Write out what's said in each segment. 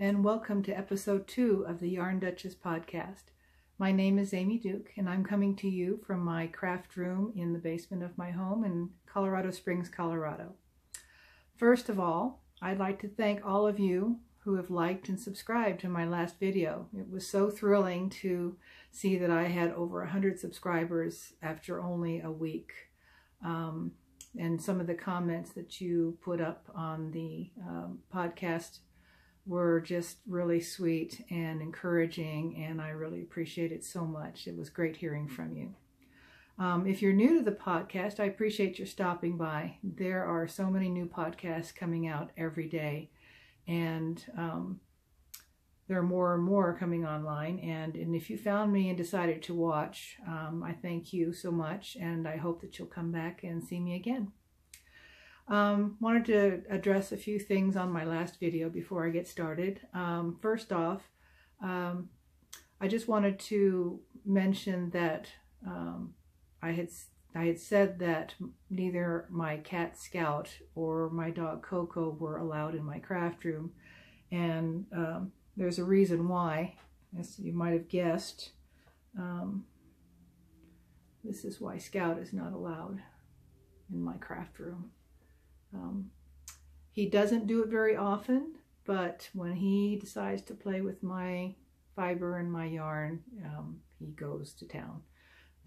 and welcome to episode 2 of the Yarn Duchess podcast. My name is Amy Duke, and I'm coming to you from my craft room in the basement of my home in Colorado Springs, Colorado. First of all, I'd like to thank all of you who have liked and subscribed to my last video. It was so thrilling to see that I had over 100 subscribers after only a week. And some of the comments that you put up on the podcast were just really sweet and encouraging, and I really appreciate it so much. It was great hearing from you. If you're new to the podcast, I appreciate your stopping by. There are so many new podcasts coming out every day, and there are more and more coming online. And if you found me and decided to watch, I thank you so much, and I hope that you'll come back and see me again. Wanted to address a few things on my last video before I get started. First off, I just wanted to mention that I had said that neither my cat Scout or my dog Coco were allowed in my craft room, and there's a reason why, as you might have guessed. This is why Scout is not allowed in my craft room. He doesn't do it very often, but when he decides to play with my fiber and my yarn, he goes to town.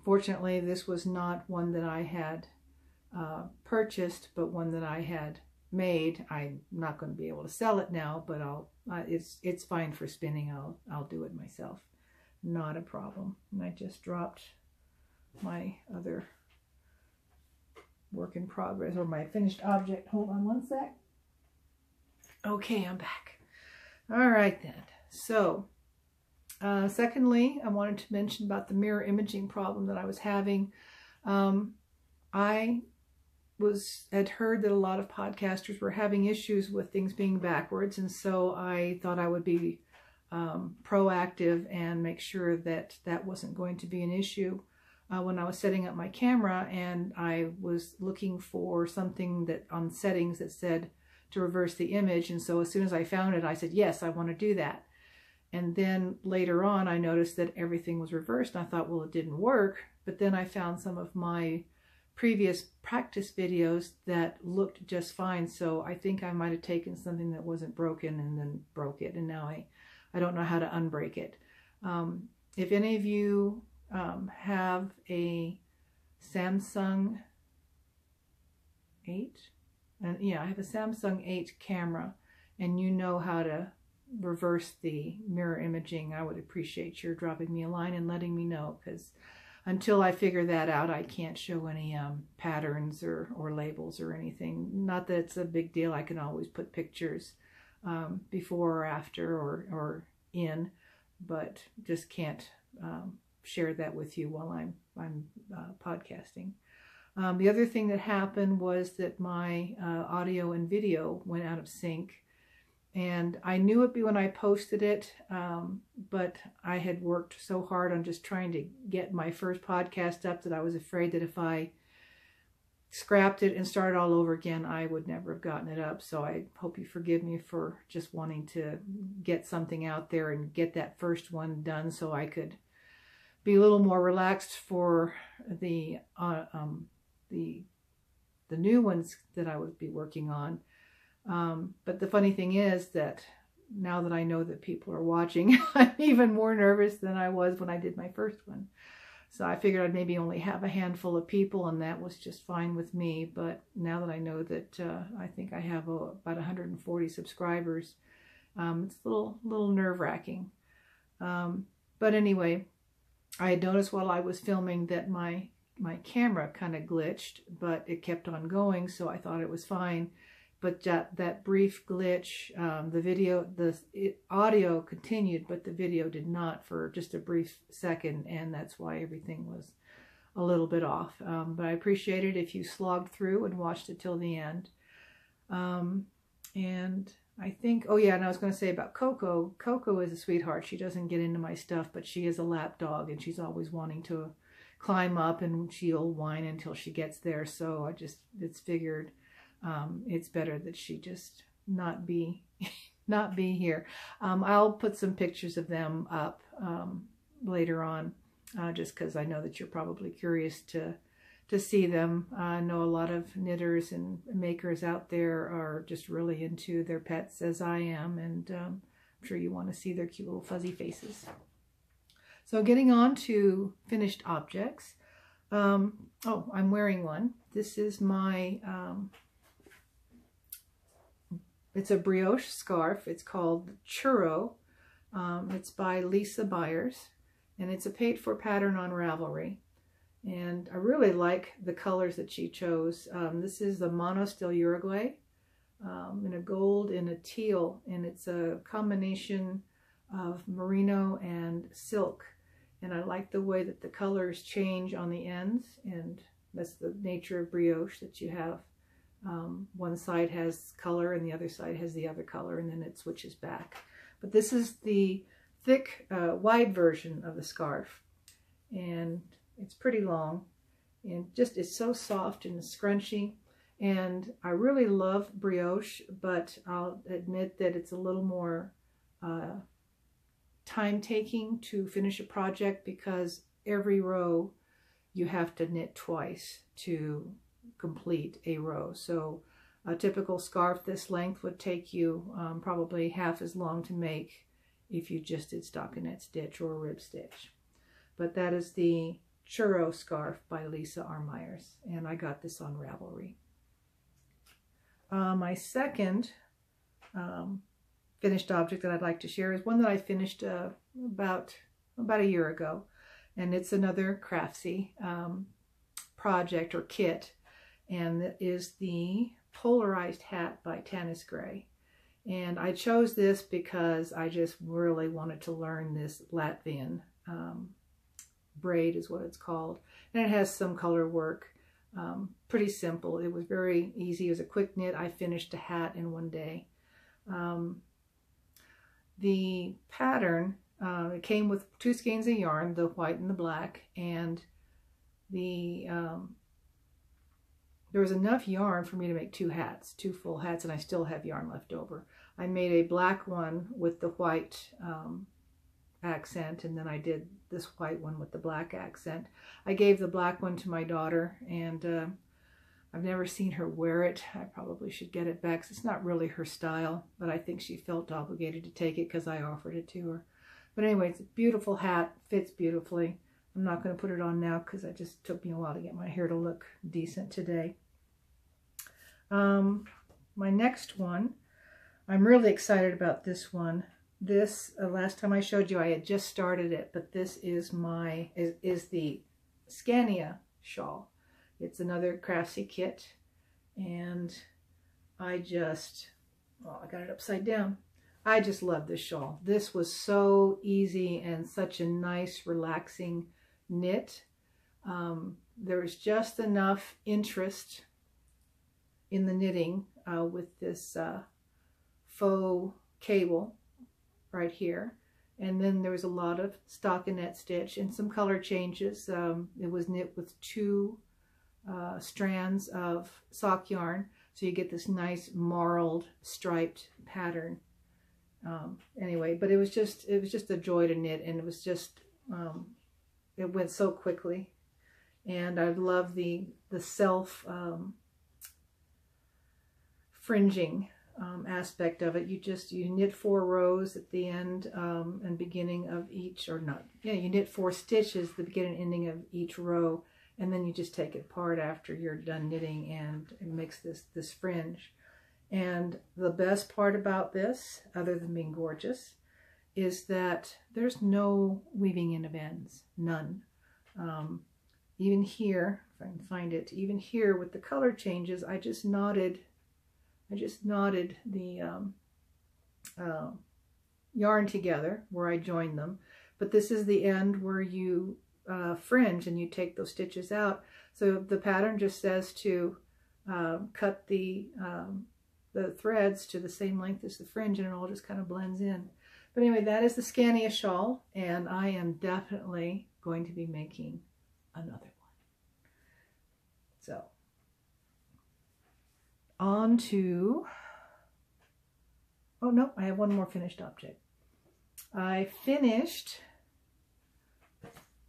Fortunately, this was not one that I had purchased, but one that I had made. I'm not going to be able to sell it now, but it's fine for spinning. I'll do it myself. Not a problem. And I just dropped my other work in progress, or my finished object. Hold on one sec. Okay, I'm back. All right then. So, secondly, I wanted to mention about the mirror imaging problem that I was having. I had heard that a lot of podcasters were having issues with things being backwards, and so I thought I would be proactive and make sure that that wasn't going to be an issue. When I was setting up my camera, and I was looking for something that on settings that said to reverse the image, and so as soon as I found it, I said, yes, I want to do that. And then later on, I noticed that everything was reversed, and I thought, well, it didn't work. But then I found some of my previous practice videos that looked just fine, so I think I might have taken something that wasn't broken and then broke it, and now I don't know how to unbreak it. If any of you have a Samsung 8, and yeah, I have a Samsung 8 camera, and you know how to reverse the mirror imaging, I would appreciate your dropping me a line and letting me know, because until I figure that out, I can't show any patterns or labels or anything. Not that it's a big deal. I can always put pictures before or after or in, but just can't share that with you while I'm podcasting. The other thing that happened was that my audio and video went out of sync, and I knew it when I posted it, but I had worked so hard on just trying to get my first podcast up that I was afraid that if I scrapped it and started all over again, I would never have gotten it up. So I hope you forgive me for just wanting to get something out there and get that first one done so I could be a little more relaxed for the new ones that I would be working on. But the funny thing is that now that I know that people are watching, I'm even more nervous than I was when I did my first one. So I figured I'd maybe only have a handful of people, and that was just fine with me. But now that I know that I think I have about 140 subscribers, it's a little nerve-wracking. But anyway, I had noticed while I was filming that my camera kind of glitched, but it kept on going, so I thought it was fine. But that brief glitch, the audio continued, but the video did not for just a brief second, and that's why everything was a little bit off. But I appreciate it if you slogged through and watched it till the end. And I think, oh yeah, and I was going to say about Coco. Coco is a sweetheart. She doesn't get into my stuff, but she is a lap dog, and she's always wanting to climb up, and she'll whine until she gets there. So it's figured it's better that she just not be not be here. I'll put some pictures of them up later on, just because I know that you're probably curious to see them. I know a lot of knitters and makers out there are just really into their pets, as I am, and I'm sure you want to see their cute little fuzzy faces. So getting on to finished objects. Oh, I'm wearing one. This is my, it's a brioche scarf. It's called Churro. It's by Lisa Byers, and it's a paid-for pattern on Ravelry. And I really like the colors that she chose. This is the Mono Steel Uruguay in a gold and a teal, and it's a combination of merino and silk. And I like the way that the colors change on the ends, and that's the nature of brioche, that you have one side has color and the other side has the other color, and then it switches back. But this is the thick, wide version of the scarf, and it's pretty long, and just it's so soft and scrunchy. And I really love brioche, but I'll admit that it's a little more time-taking to finish a project, because every row you have to knit twice to complete a row. So a typical scarf this length would take you probably half as long to make if you just did stockinette stitch or rib stitch. But that is the Churro Scarf by Lisa R. Myers, and I got this on Ravelry. My second finished object that I'd like to share is one that I finished about a year ago, and it's another craftsy project or kit, and it is the Polarized Hat by Tanis Gray. And I chose this because I just really wanted to learn this Latvian braid is what it's called, and it has some color work. Pretty simple. It was very easy. It was a quick knit. I finished a hat in one day. The pattern, it came with 2 skeins of yarn, the white and the black, and there was enough yarn for me to make 2 hats, 2 full hats, and I still have yarn left over. I made a black one with the white accent, and then I did this white one with the black accent. I gave the black one to my daughter, and I've never seen her wear it. I probably should get it back, 'cause it's not really her style, but I think she felt obligated to take it because I offered it to her. But anyway, it's a beautiful hat, fits beautifully. I'm not going to put it on now because it just took me a while to get my hair to look decent today. My next one, I'm really excited about this one. This, last time I showed you, I had just started it, but this is the Scania Shawl. It's another craftsy kit, and I got it upside down. I just love this shawl. This was so easy and such a nice, relaxing knit. There was just enough interest in the knitting with this faux cable right here, and then there was a lot of stockinette stitch and some color changes. It was knit with 2 strands of sock yarn, so you get this nice marled striped pattern. Anyway, but it was just a joy to knit, and it was just it went so quickly, and I love the self fringing aspect of it. You knit 4 rows at the end and beginning of each, or not, yeah, you knit 4 stitches at the beginning and ending of each row, and then you just take it apart after you're done knitting, and it makes this fringe. And the best part about this, other than being gorgeous, is that there's no weaving in of ends, none. Even here, if I can find it, even here with the color changes, I just knotted the yarn together where I joined them. But this is the end where you fringe and you take those stitches out. So the pattern just says to cut the threads to the same length as the fringe, and it all just kind of blends in. But anyway, that is the Scania Shawl, and I am definitely going to be making another one. So on to, oh no, I have one more finished object. I finished,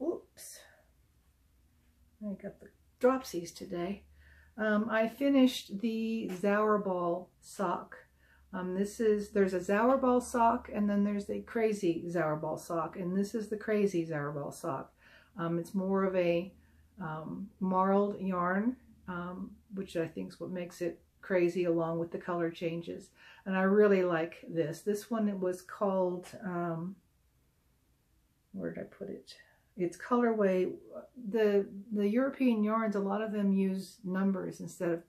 oops, I got the dropsies today. I finished the Zauerboll sock. There's a Zauerboll sock, and then there's a Crazy Zauerboll sock, and this is the Crazy Zauerboll sock. It's more of a marled yarn, which I think is what makes it crazy, along with the color changes. And I really like this. This one, it was called, where did I put it? It's colorway. The European yarns, a lot of them use numbers instead of,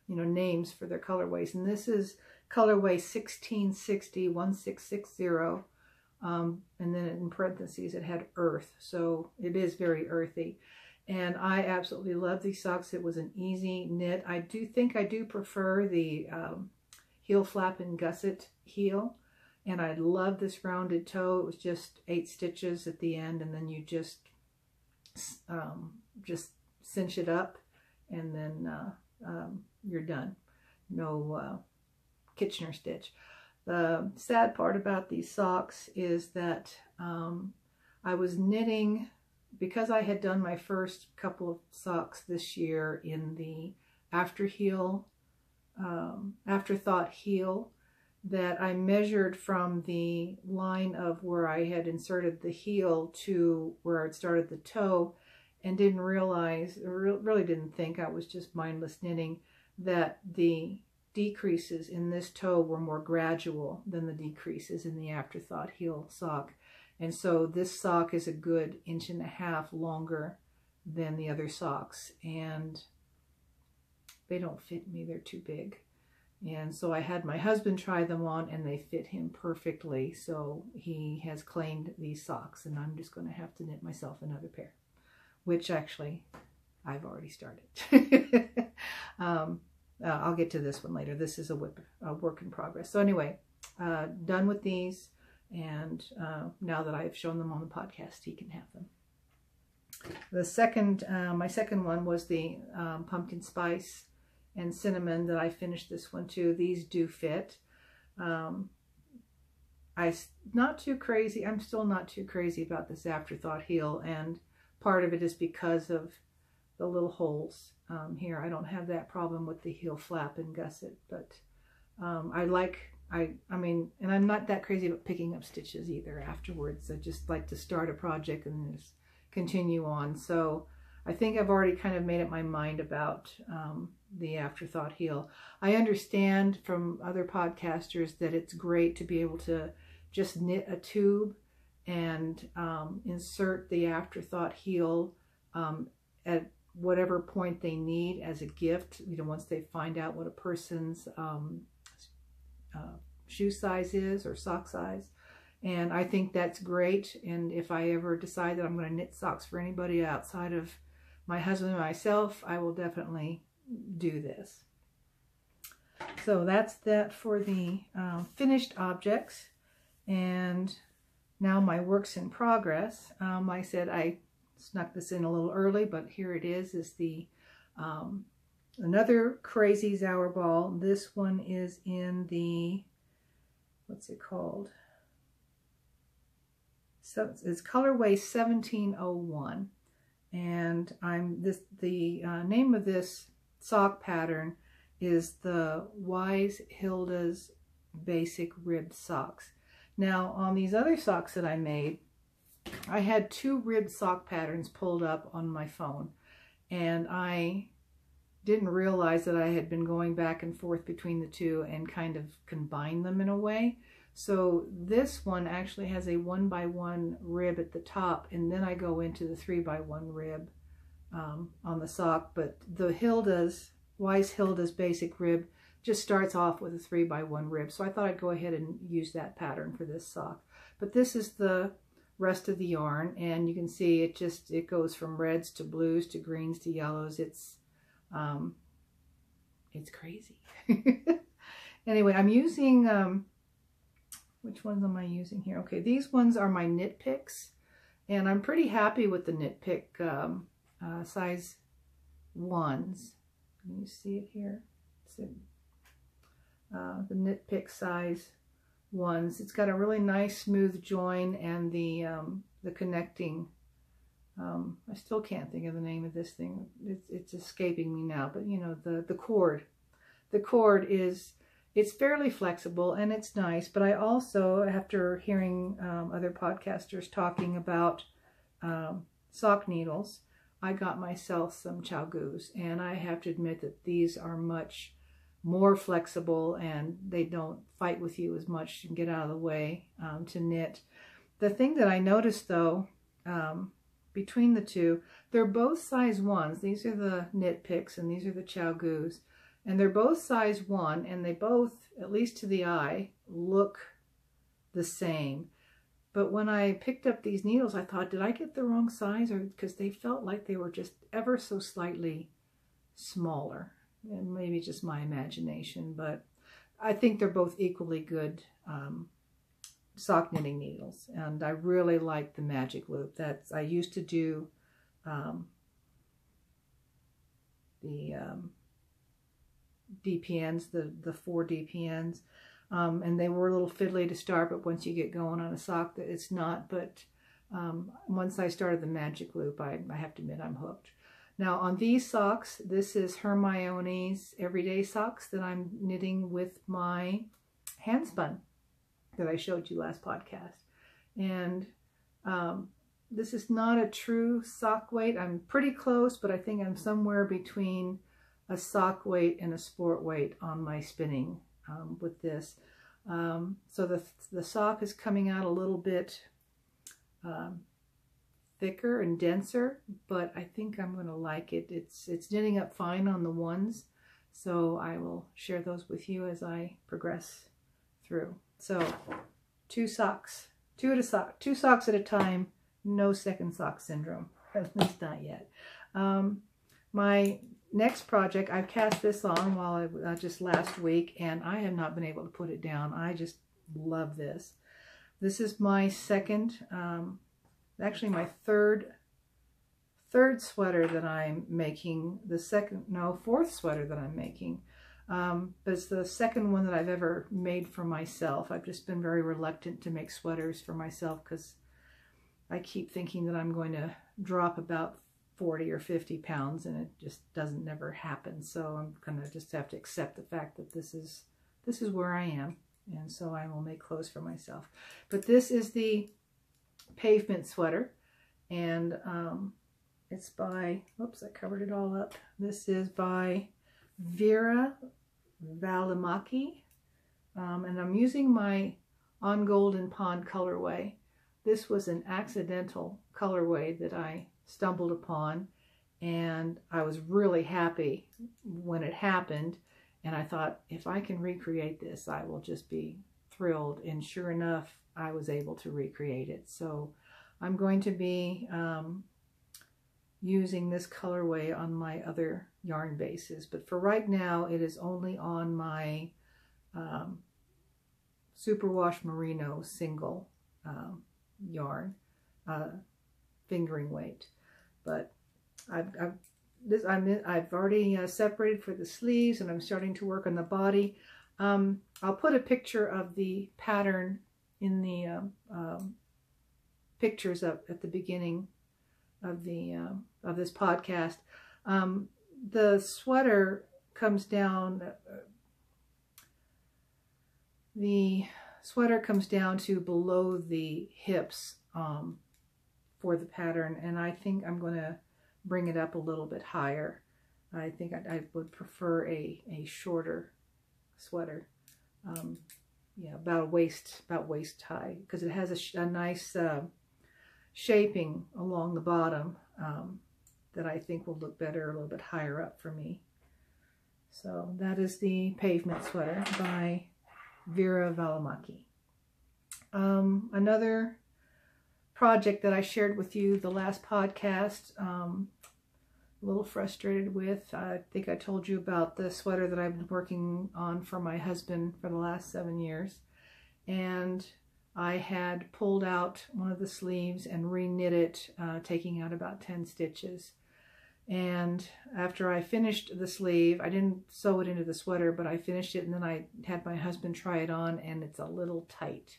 names for their colorways. And this is colorway 1660, 1660. And then in parentheses, it had earth. So it is very earthy. And I absolutely love these socks. It was an easy knit. I do prefer the heel flap and gusset heel. And I love this rounded toe. It was just 8 stitches at the end, and then you just cinch it up, and then you're done. No Kitchener stitch. The sad part about these socks is that I was knitting, because I had done my first couple of socks this year in the afterthought heel, that I measured from the line of where I had inserted the heel to where I'd started the toe, and didn't realize, or really didn't think, I was just mindless knitting, that the decreases in this toe were more gradual than the decreases in the afterthought heel sock. And so this sock is a good 1.5 inches longer than the other socks, and they don't fit me, they're too big. And so I had my husband try them on, and they fit him perfectly. So he has claimed these socks, and I'm just going to have to knit myself another pair, which actually I've already started. I'll get to this one later. This is a work in progress. So anyway, done with these, and now that I've shown them on the podcast, he can have them. The second, my second one was the pumpkin spice and cinnamon that I finished this one too. These do fit. I'm still not too crazy about this afterthought heel, and part of it is because of the little holes here. I don't have that problem with the heel flap and gusset, but I mean, and I'm not that crazy about picking up stitches either afterwards. I just like to start a project and just continue on. So I think I've already kind of made up my mind about the afterthought heel. I understand from other podcasters that it's great to be able to just knit a tube and insert the afterthought heel at whatever point they need as a gift, once they find out what a person's shoe size is or sock size. And I think that's great. And if I ever decide that I'm going to knit socks for anybody outside of my husband and myself, I will definitely do this. So that's that for the finished objects. And now my works in progress. Like I said, I snuck this in a little early, but here it is the another Crazy Zauerboll. This one is in the, what's it called? So it's colorway 1701. And the name of this sock pattern is the Wise Hilda's Basic Ribbed Socks. Now, on these other socks that I made, I had 2 ribbed sock patterns pulled up on my phone, and I didn't realize that I had been going back and forth between the two and kind of combined them in a way. So this one actually has a 1x1 rib at the top, and then I go into the 3x1 rib on the sock. But the Wise Hilda's Basic Rib just starts off with a 3x1 rib. So I thought I'd go ahead and use that pattern for this sock. But this is the rest of the yarn, and you can see it goes from reds to blues to greens to yellows. It's crazy. Anyway, I'm using which ones am I using here? Okay, these ones are my knit picks, and I'm pretty happy with the knit pick size 1s. Can you see it here? So, the knit pick size ones. It's got a really nice smooth join, and the connecting, I still can't think of the name of this thing. It's escaping me now, but you know, the cord. The cord is, it's fairly flexible and it's nice, but I also, after hearing other podcasters talking about sock needles, I got myself some Chalgoos, and I have to admit that these are much more flexible and they don't fight with you as much and get out of the way to knit. The thing that I noticed though, between the two, they're both size 1s. These are the Knit Picks and these are the Chalgoos. And they're both size 1, and they both, at least to the eye, look the same. But when I picked up these needles, I thought, did I get the wrong size? Or because they felt like they were just ever so slightly smaller. And maybe just my imagination, but I think they're both equally good sock knitting needles. And I really like the Magic Loop. I used to do the DPNs, the 4 DPNs, and they were a little fiddly to start, but once you get going on a sock, it's not. But once I started the Magic Loop, I have to admit I'm hooked. Now on these socks, this is Hermione's Everyday Socks that I'm knitting with my hand spun that I showed you last podcast. And this is not a true sock weight. I'm pretty close, but I think I'm somewhere between a sock weight and a sport weight on my spinning with this. So the sock is coming out a little bit thicker and denser, but I think I'm going to like it. It's knitting up fine on the ones, so I will share those with you as I progress through. So 2 socks, 2 socks at a time, no second sock syndrome, at least not yet. My next project, I've cast this on while just last week, and I have not been able to put it down. I just love this. This is my second, actually my third sweater that I'm making. Fourth sweater that I'm making. But it's the second one that I've ever made for myself. I've just been very reluctant to make sweaters for myself because I keep thinking that I'm going to drop about 40 or 50 pounds, and it just never happen. So I'm gonna just have to accept the fact that this is where I am, and so I will make clothes for myself. But this is the Pavement Sweater, and it's by, oops, I covered it all up. This is by Vera Valimaki, and I'm using my On Golden Pond colorway. This was an accidental colorway that I stumbled upon, and I was really happy when it happened, and I thought, if I can recreate this, I will just be thrilled. And sure enough, I was able to recreate it. So I'm going to be using this colorway on my other yarn bases, but for right now it is only on my Superwash Merino single yarn fingering weight. But I've already separated for the sleeves, and I'm starting to work on the body. I'll put a picture of the pattern in the pictures up at the beginning of the of this podcast. The sweater comes down. The sweater comes down to below the hips for the pattern, and I think I'm going to bring it up a little bit higher. I think I would prefer a shorter sweater, yeah, about waist high, because it has a nice shaping along the bottom that I think will look better a little bit higher up for me. So that is the Pavement Sweater by Vera Valimaki. Another project that I shared with you the last podcast, a little frustrated with. I think I told you about the sweater that I've been working on for my husband for the last 7 years, and I had pulled out one of the sleeves and re-knit it, taking out about 10 stitches. And after I finished the sleeve, I didn't sew it into the sweater, but I finished it, and then I had my husband try it on, and it's a little tight.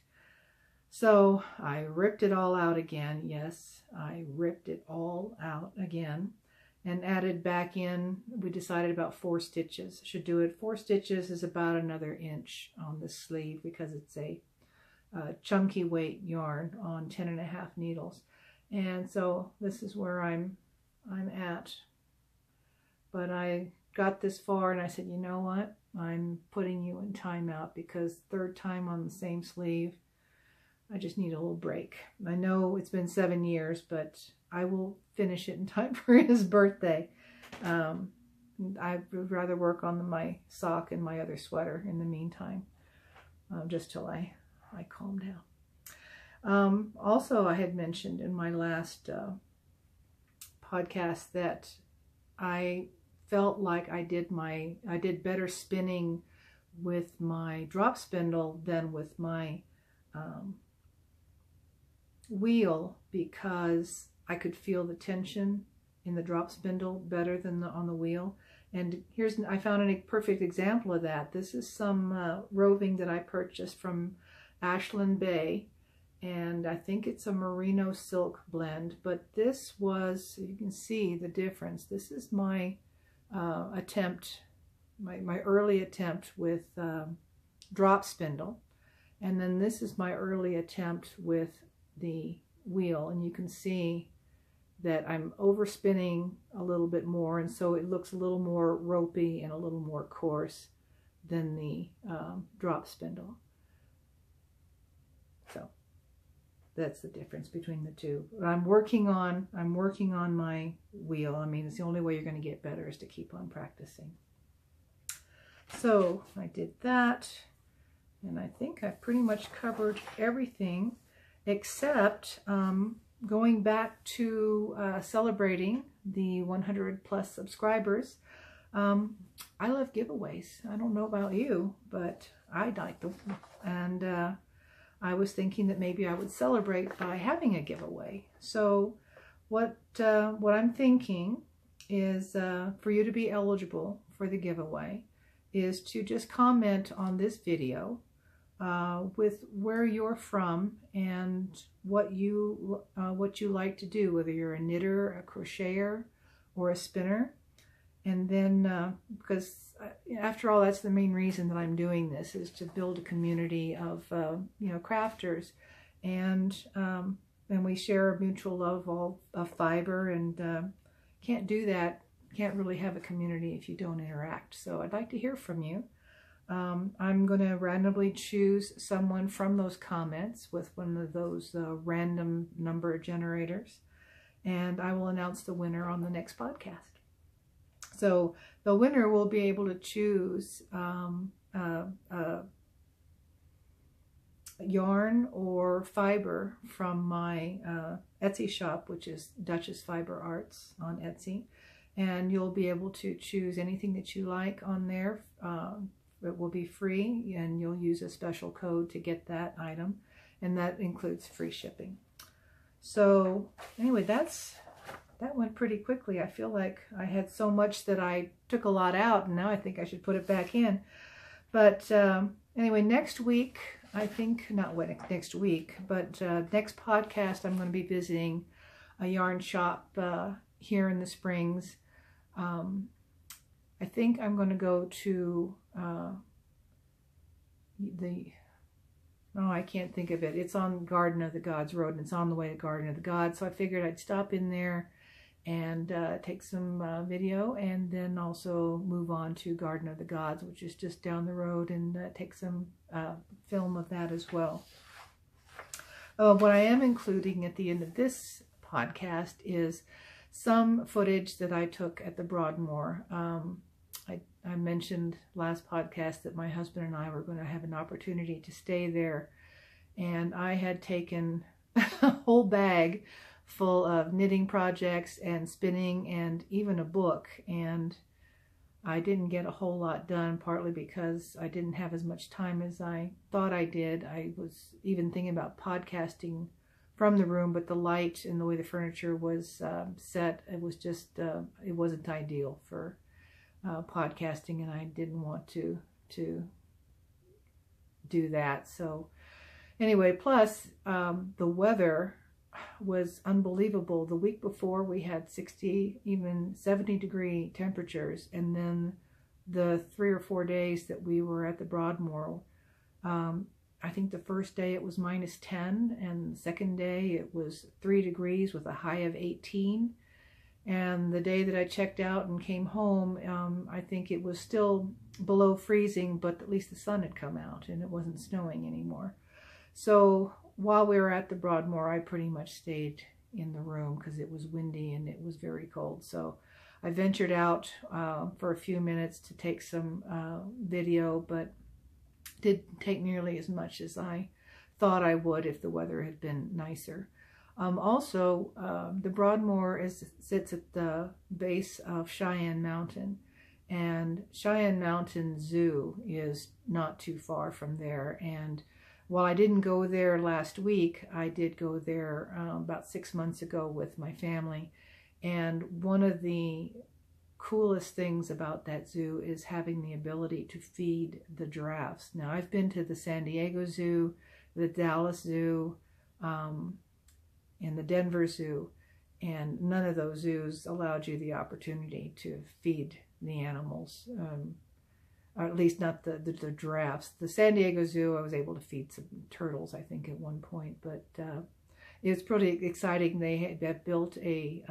So I ripped it all out again. Yes, I ripped it all out again and added back in, we decided about 4 stitches. Should do it. 4 stitches is about another inch on the sleeve because it's a chunky weight yarn on 10.5 needles. And so this is where I'm at. But I got this far and I said, you know what? I'm putting you in timeout because 3rd time on the same sleeve, I just need a little break. I know it's been 7 years, but I will finish it in time for his birthday. I would rather work on my sock and my other sweater in the meantime, just till I calm down. Also, I had mentioned in my last podcast that I felt like I did better spinning with my drop spindle than with my wheel, because I could feel the tension in the drop spindle better than on the wheel. And I found a perfect example of that. This is some roving that I purchased from Ashland Bay, and I think it's a merino silk blend, but this was, you can see the difference. This is my attempt, my early attempt with drop spindle, and then this is my early attempt with the wheel, and you can see that I'm overspinning a little bit more, and so it looks a little more ropey and a little more coarse than the drop spindle. So that's the difference between the two. I'm working on my wheel. I mean, it's the only way you're going to get better is to keep on practicing. So I did that, and I think I've pretty much covered everything except going back to celebrating the 100+ subscribers. I love giveaways. I don't know about you, but I like them. And I was thinking that maybe I would celebrate by having a giveaway. So what I'm thinking is for you to be eligible for the giveaway is to just comment on this video with where you're from and what you like to do, whether you're a knitter, a crocheter, or a spinner. And then, because after all, that's the main reason that I'm doing this, is to build a community of crafters, and we share a mutual love of fiber, and can't do that, can't really have a community if you don't interact. So I'd like to hear from you. I'm going to randomly choose someone from those comments with one of those random number generators, and I will announce the winner on the next podcast. So the winner will be able to choose yarn or fiber from my Etsy shop, which is DuchessFiberArts on Etsy, and you'll be able to choose anything that you like on there. It will be free, and you'll use a special code to get that item, and that includes free shipping. So anyway, that went pretty quickly. I feel like I had so much that I took a lot out, and now I think I should put it back in. But anyway, next week, I think, not next week, but next podcast, I'm going to be visiting a yarn shop here in the Springs. I think I'm going to go to I can't think of it. It's on Garden of the Gods Road, and it's on the way to Garden of the Gods. So I figured I'd stop in there and take some video, and then also move on to Garden of the Gods, which is just down the road, and take some film of that as well. What I am including at the end of this podcast is some footage that I took at the Broadmoor. I mentioned last podcast that my husband and I were going to have an opportunity to stay there, and I had taken a whole bag full of knitting projects and spinning and even a book, and I didn't get a whole lot done, partly because I didn't have as much time as I thought I did. I was even thinking about podcasting from the room, but the light and the way the furniture was set, it was just, it wasn't ideal for podcasting, and I didn't want to do that. So anyway, plus the weather was unbelievable. The week before we had 60, even 70-degree temperatures, and then the 3 or 4 days that we were at the Broadmoor, I think the first day it was -10, and the second day it was 3 degrees with a high of 18. And the day that I checked out and came home, I think it was still below freezing, but at least the sun had come out and it wasn't snowing anymore. So while we were at the Broadmoor, I pretty much stayed in the room because it was windy and it was very cold. So I ventured out for a few minutes to take some video, but didn't take nearly as much as I thought I would if the weather had been nicer. Also, the Broadmoor sits at the base of Cheyenne Mountain, and Cheyenne Mountain Zoo is not too far from there. And while I didn't go there last week, I did go there about 6 months ago with my family. And one of the coolest things about that zoo is having the ability to feed the giraffes. Now, I've been to the San Diego Zoo, the Dallas Zoo, and the Denver Zoo, and none of those zoos allowed you the opportunity to feed the animals, or at least not the giraffes. The San Diego Zoo, I was able to feed some turtles, I think, at one point, but it was pretty exciting. They had built a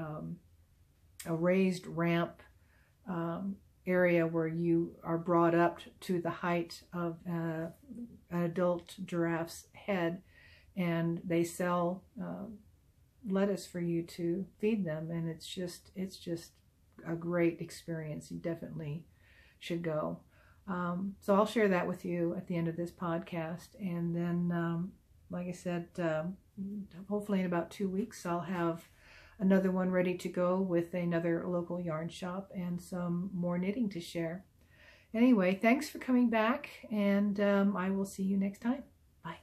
raised ramp area where you are brought up to the height of an adult giraffe's head, and they sell lettuce for you to feed them, and it's just a great experience. You definitely should go. So I'll share that with you at the end of this podcast, and then like I said, hopefully in about 2 weeks I'll have another one ready to go with another local yarn shop and some more knitting to share. Anyway, thanks for coming back, and I will see you next time. Bye.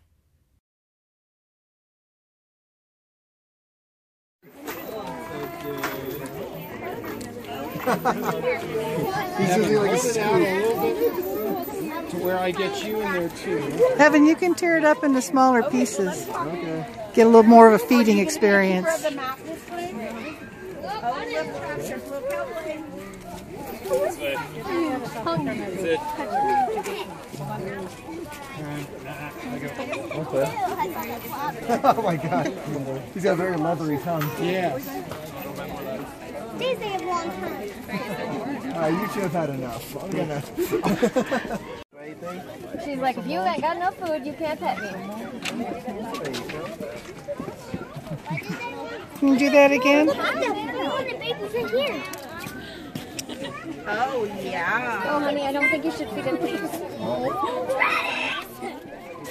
He's usually like a scoop. To where I get you in there too. Evan, you can tear it up into smaller pieces. Okay. Get a little more of a feeding experience. Okay. Oh my god. He's got a very leathery tongue. Yes. They have long tongues. You should have had enough. I'm gonna. She's like, if you ain't got enough food, you can't pet me. Can you do that again? Oh, yeah. Oh, honey, I don't think you should feed him.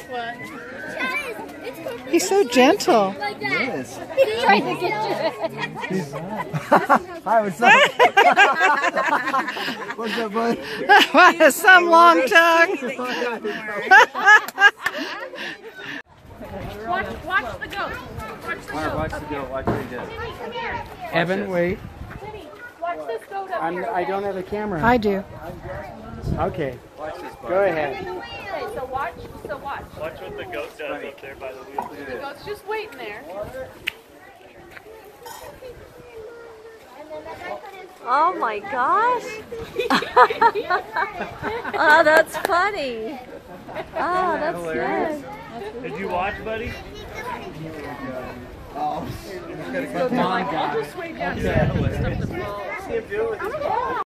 What? He's so gentle. Yes. He's trying to get you. Hi, what's up? What's up, bud? Some long tongue. Watch the goat. Watch the goat. Watch what he does. Evan, wait. Watch this goat up here. I don't have a camera. I do. Okay. Watch this. Go ahead. Okay, so watch. Watch what the goat does up there by the wheel. The goat's just waiting there. Oh my gosh. Oh, that's funny. Oh, that's good. Did you watch, buddy? Oh. I'll just wait down here. Stuff the ball. See him do it with his paw.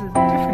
a different